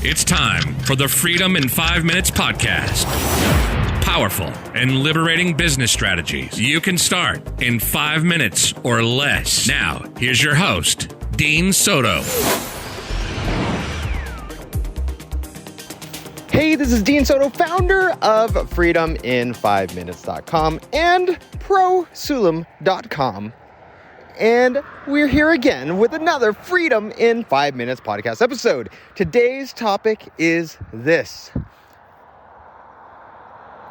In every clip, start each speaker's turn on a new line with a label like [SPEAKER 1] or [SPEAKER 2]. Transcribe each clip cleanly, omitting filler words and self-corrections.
[SPEAKER 1] It's time for the Freedom in 5 Minutes podcast. Powerful and liberating business strategies you can start in 5 minutes or less. Now, here's your host, Dean Soto.
[SPEAKER 2] Hey, this is Dean Soto, founder of freedomin5minutes.com and prosulam.com. And we're here again with another Freedom in 5 Minutes podcast episode. Today's topic is this: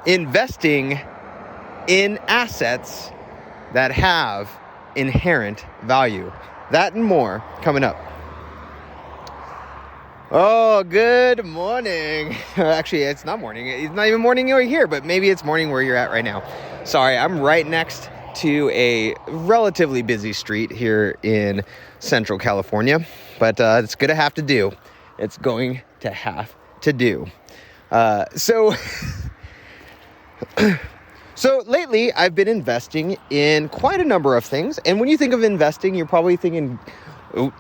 [SPEAKER 2] investing in assets that have inherent value. That and more coming up. Oh, good morning. Actually, it's not morning. It's not even morning over here, but maybe it's morning where you're at right now. Sorry, I'm right next to a relatively busy street here in Central California, but it's going to have to do. It's going to have to do. So lately, I've been investing in quite a number of things. And when you think of investing, you're probably thinking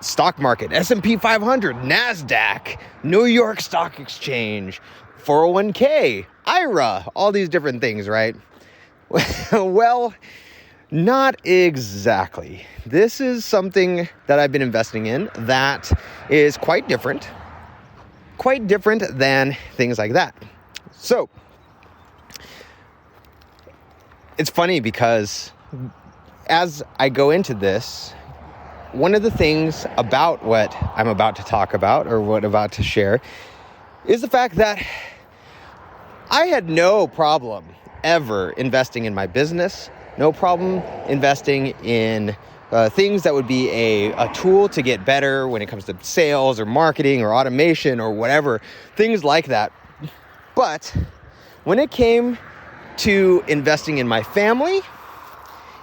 [SPEAKER 2] stock market, S&P 500, NASDAQ, New York Stock Exchange, 401k, IRA, all these different things, right? Well, not exactly. This is something that I've been investing in that is quite different than things like that. So, it's funny because as I go into this, one of the things about what I'm about to talk about or what I'm about to share is the fact that I had no problem ever investing in my business, no problem investing in things that would be a tool to get better when it comes to sales or marketing or automation or whatever, things like that. But when it came to investing in my family,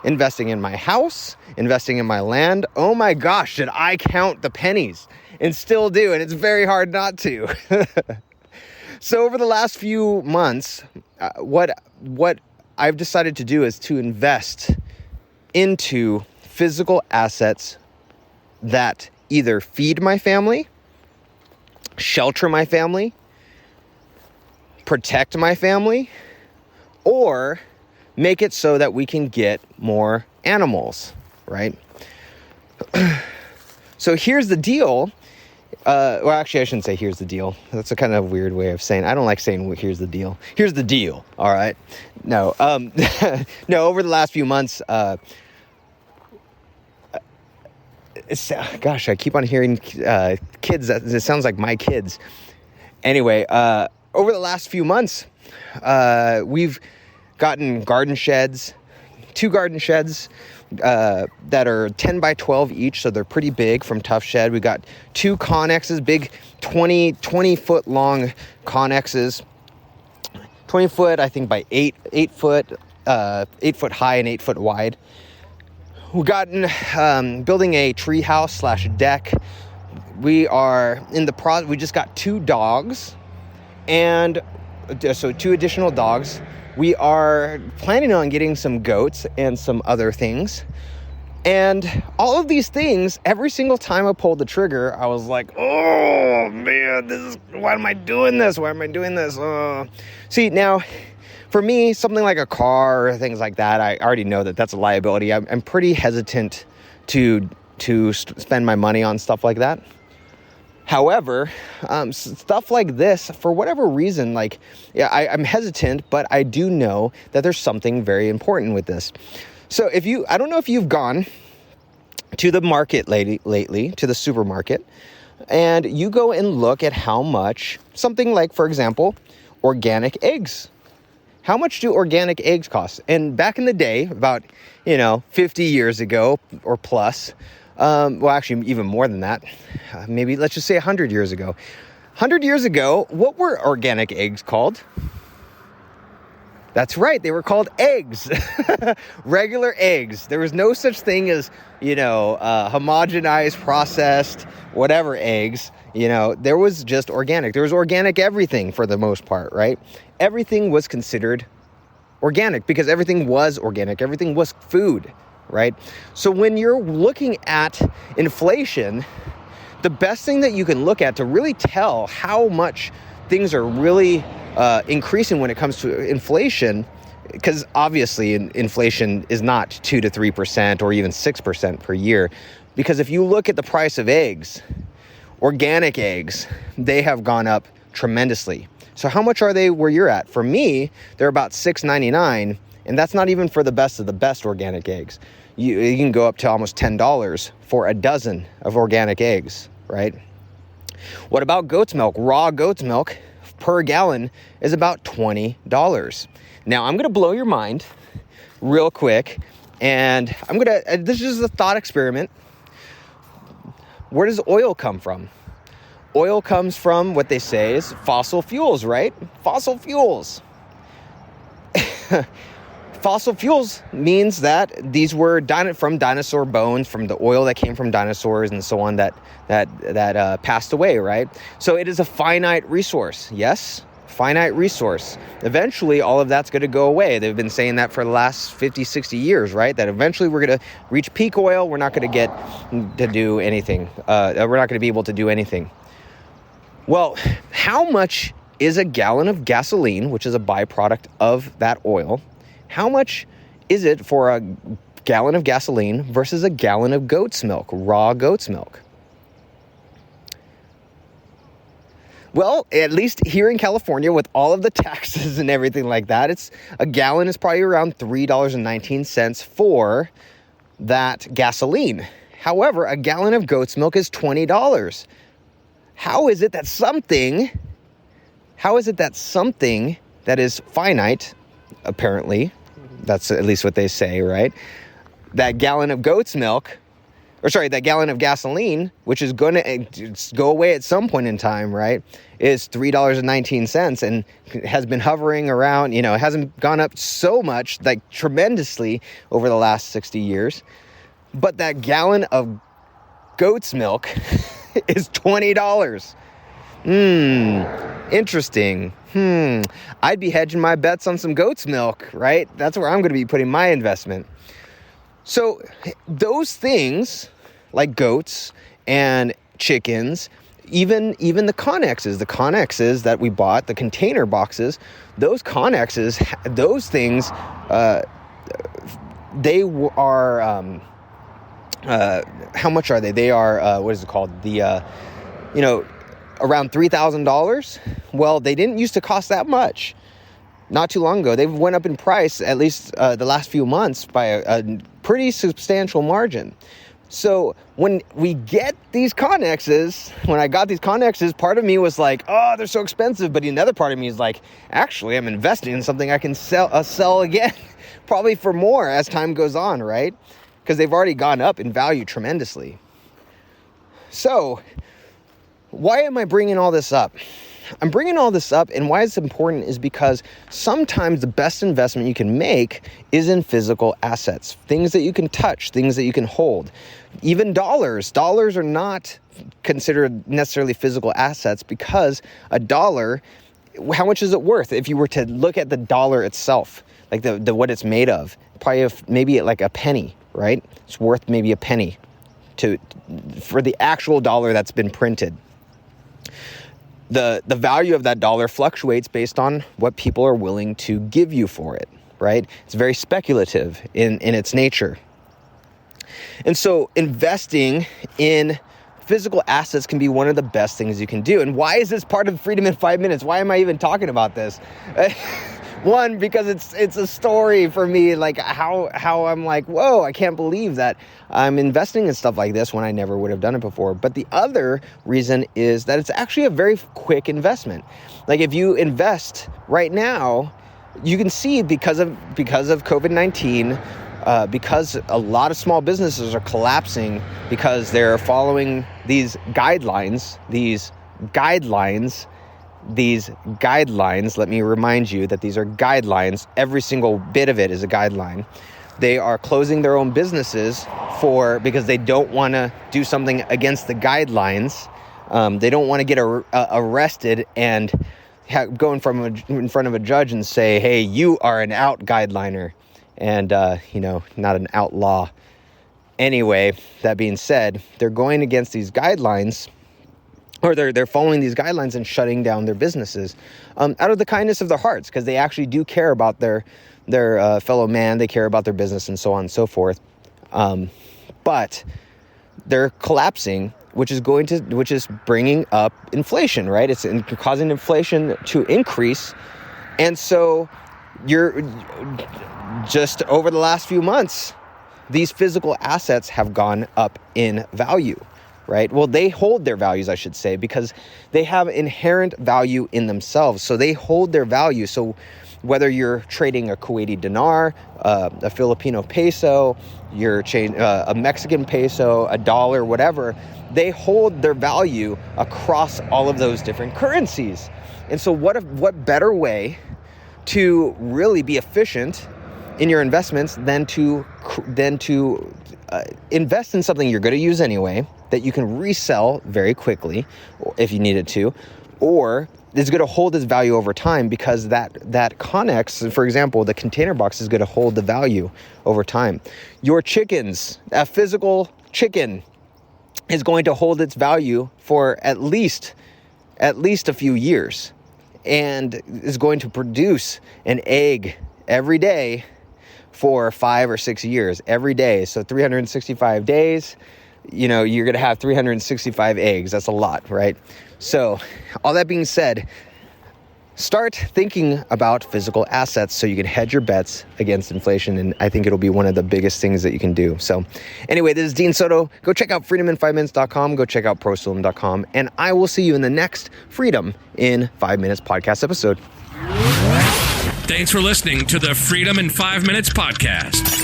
[SPEAKER 2] investing in my house, investing in my land, oh my gosh, did I count the pennies, and still do, and it's very hard not to. So over the last few months, what I've decided to do is to invest into physical assets that either feed my family, shelter my family, protect my family, or make it so that we can get more animals, right? So here's the deal. Well, actually, I shouldn't say here's the deal. That's a kind of weird way of saying. I don't like saying here's the deal. Here's the deal. All right. No. No. Over the last few months, gosh, I keep on hearing kids. It sounds like my kids. Anyway, over the last few months, we've gotten garden sheds, 2 garden sheds that are 10 by 12 each, so they're pretty big from Tough Shed. We got 2 Connexes, big 20 foot long Connexes, 20 foot, I think, by 8 foot, 8 foot high and 8 foot wide. We've gotten building a tree house / deck. We are in the process. We just got 2 dogs, and so 2 additional dogs. We are planning on getting some goats and some other things. And all of these things, every single time I pulled the trigger, I was like, oh man, why am I doing this? See, now, for me, something like a car or things like that, I already know that that's a liability. I'm pretty hesitant to spend my money on stuff like that. However, stuff like this, for whatever reason, I'm hesitant, but I do know that there's something very important with this. So I don't know if you've gone to the market lately, to the supermarket, and you go and look at how much something like, for example, organic eggs. How much do organic eggs cost? And back in the day, about, 50 years ago or plus, well, actually, even more than that. Maybe let's just say 100 years ago. 100 years ago, what were organic eggs called? That's right. They were called eggs. Regular eggs. There was no such thing as, homogenized, processed, whatever eggs. There was just organic. There was organic everything for the most part, right? Everything was considered organic because everything was organic. Everything was food, right? So when you're looking at inflation, the best thing that you can look at to really tell how much things are really increasing when it comes to inflation, because obviously inflation is not 2 to 3% or even 6% per year. Because if you look at the price of eggs, organic eggs, they have gone up tremendously. So how much are they where you're at? For me, they're about $6.99, and that's not even for the best of the best organic eggs. You can go up to almost $10 for a dozen of organic eggs, right? What about goat's milk? Raw goat's milk per gallon is about $20. Now, I'm going to blow your mind real quick, and this is a thought experiment. Where does oil come from? Oil comes from what they say is fossil fuels, right? Fossil fuels. Fossil fuels means that these were from dinosaur bones, from the oil that came from dinosaurs and so on that passed away, right? So it is a finite resource. Yes, finite resource. Eventually, all of that's going to go away. They've been saying that for the last 50, 60 years, right? That eventually we're going to reach peak oil. We're not going to get to do anything. We're not going to be able to do anything. Well, how much is a gallon of gasoline, which is a byproduct of that oil? How much is it for a gallon of gasoline versus a gallon of goat's milk, raw goat's milk? Well, at least here in California, with all of the taxes and everything like that, a gallon is probably around $3.19 for that gasoline. However, a gallon of goat's milk is $20. How is it that something that is finite, apparently, that's at least what they say, right? That gallon of gasoline, which is going to go away at some point in time, right, is $3.19 and has been hovering around, it hasn't gone up so much, like tremendously over the last 60 years. But that gallon of goat's milk is $20. Interesting. I'd be hedging my bets on some goat's milk, right? That's where I'm going to be putting my investment. So those things like goats and chickens, even the Connexes that we bought, the container boxes, those Connexes, those things, they are, how much are they? They are, what is it called? Around $3,000. Well, they didn't used to cost that much. Not too long ago, they went up in price, at least the last few months, by a pretty substantial margin. So when we get these Connexes, when I got these Connexes, part of me was like, oh, they're so expensive. But another part of me is like, actually, I'm investing in something I can sell again, probably for more as time goes on, right? Because they've already gone up in value tremendously. So why am I bringing all this up? I'm bringing all this up, and why it's important is because sometimes the best investment you can make is in physical assets, things that you can touch, things that you can hold. Even dollars. Dollars are not considered necessarily physical assets because a dollar, how much is it worth? If you were to look at the dollar itself, like the what it's made of, probably maybe like a penny, right? It's worth maybe a penny for the actual dollar that's been printed. The value of that dollar fluctuates based on what people are willing to give you for it, right? It's very speculative in its nature. And so investing in physical assets can be one of the best things you can do. And why is this part of Freedom in 5 Minutes? Why am I even talking about this? One, because it's a story for me, like how I'm like, whoa, I can't believe that I'm investing in stuff like this when I never would have done it before. But the other reason is that it's actually a very quick investment. Like if you invest right now, you can see because of COVID-19, because a lot of small businesses are collapsing because they're following these guidelines, let me remind you that these are guidelines. Every single bit of it is a guideline. They are closing their own businesses because they don't want to do something against the guidelines. They don't want to get arrested and go in front of a judge and say, hey, you are an out guideliner and, not an outlaw. Anyway, that being said, they're going against these guidelines, or they're following these guidelines and shutting down their businesses out of the kindness of their hearts, because they actually do care about their fellow man. They care about their business and so on and so forth. But they're collapsing, which is bringing up inflation, right? It's causing inflation to increase. And so you're just over the last few months, these physical assets have gone up in value, right? Well, they hold their values, I should say, because they have inherent value in themselves. So they hold their value. So whether you're trading a Kuwaiti dinar, a Filipino peso, a Mexican peso, a dollar, whatever, they hold their value across all of those different currencies. And so what better way to really be efficient in your investments than to invest in something you're going to use anyway, that you can resell very quickly if you needed to, or is going to hold its value over time, because that Connex, for example, the container box is going to hold the value over time. Your chickens, a physical chicken, is going to hold its value for at least a few years, and is going to produce an egg every day for 5 or 6 years every day. So 365 days, you're going to have 365 eggs. That's a lot, right? So all that being said, start thinking about physical assets so you can hedge your bets against inflation. And I think it'll be one of the biggest things that you can do. So anyway, this is Dean Soto. Go check out freedomin5minutes.com. Go check out prosaloom.com. And I will see you in the next Freedom in 5 Minutes podcast episode.
[SPEAKER 1] Thanks for listening to the Freedom in 5 Minutes podcast.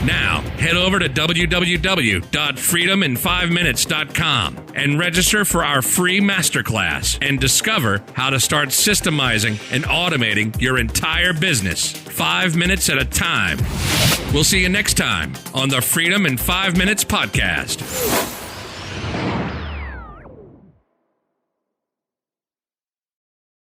[SPEAKER 1] Now, head over to www.freedomin5minutes.com and register for our free masterclass and discover how to start systemizing and automating your entire business 5 minutes at a time. We'll see you next time on the Freedom in 5 Minutes podcast.